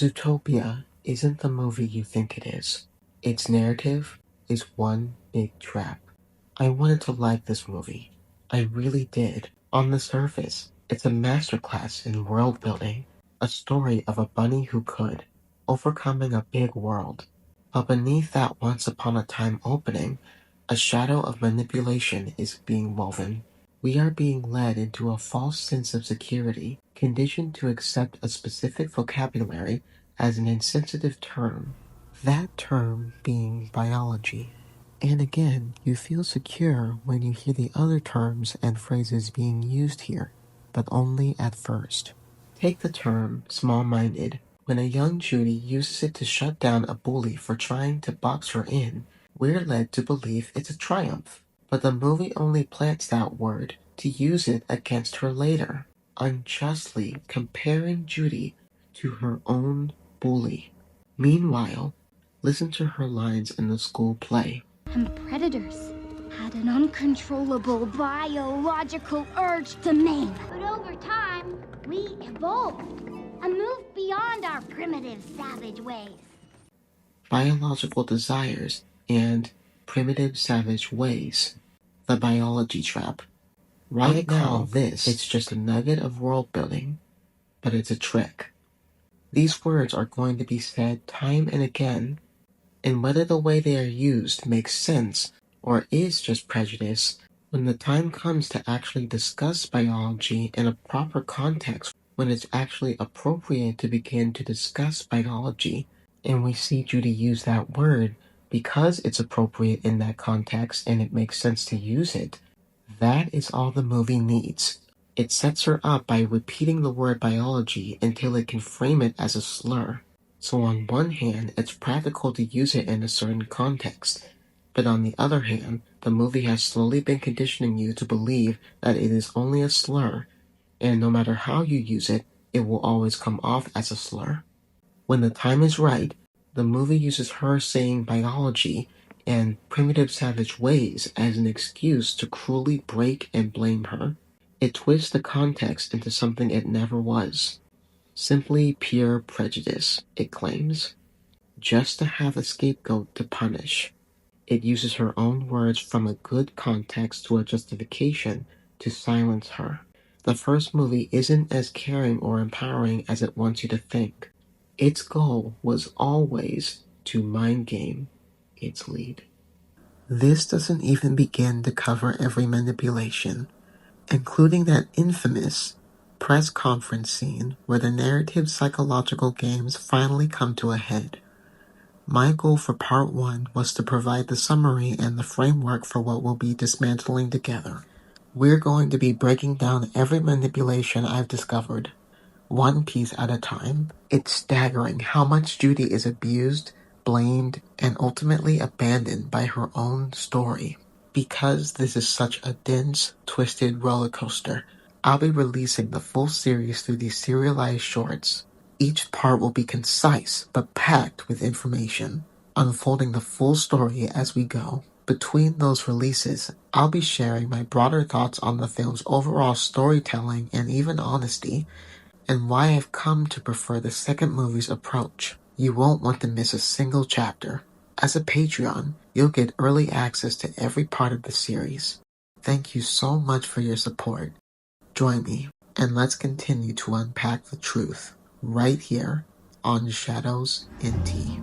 Zootopia isn't the movie you think it is. Its narrative is one big trap. I wanted to like this movie. I really did. On the surface, it's a masterclass in world building, a story of a bunny who could, overcoming a big world. But beneath that once upon a time opening, a shadow of manipulation is being woven. We are being led into a false sense of security, conditioned to accept a specific vocabulary as an insensitive term, that term being biology. And again, you feel secure when you hear the other terms and phrases being used here, but only at first. Take the term small-minded. When a young Judy uses it to shut down a bully for trying to box her in, we're led to believe it's a triumph. But the movie only plants that word to use it against her later, unjustly comparing Judy to her own bully. Meanwhile, listen to her lines in the school play. And predators had an uncontrollable biological urge to maim. But over time, we evolved and moved beyond our primitive savage ways. Biological desires and primitive savage ways. The biology trap. Right now, it's just a nugget of world building, but it's a trick. These words are going to be said time and again, and whether the way they are used makes sense or is just prejudice, when the time comes to actually discuss biology in a proper context, when it's actually appropriate to begin to discuss biology, and we see Judy use that word because it's appropriate in that context and it makes sense to use it, that is all the movie needs. It sets her up by repeating the word biology until it can frame it as a slur. So on one hand, it's practical to use it in a certain context, but on the other hand, the movie has slowly been conditioning you to believe that it is only a slur, and no matter how you use it, it will always come off as a slur. When the time is right, the movie uses her saying biology and primitive savage ways as an excuse to cruelly break and blame her. It twists the context into something it never was. Simply pure prejudice, it claims. Just to have a scapegoat to punish. It uses her own words from a good context to a justification to silence her. The first movie isn't as caring or empowering as it wants you to think. Its goal was always to mind game its lead. This doesn't even begin to cover every manipulation, including that infamous press conference scene where the narrative psychological games finally come to a head. My goal for part 1 was to provide the summary and the framework for what we'll be dismantling together. We're going to be breaking down every manipulation I've discovered, one piece at a time. It's staggering how much Judy is abused, blamed, and ultimately abandoned by her own story. Because this is such a dense, twisted roller coaster, I'll be releasing the full series through these serialized shorts. Each part will be concise, but packed with information, unfolding the full story as we go. Between those releases, I'll be sharing my broader thoughts on the film's overall storytelling and even honesty, and why I've come to prefer the second movie's approach. You won't want to miss a single chapter. As a Patreon, you'll get early access to every part of the series. Thank you so much for your support. Join me, and let's continue to unpack the truth, right here on Shadows in Tea.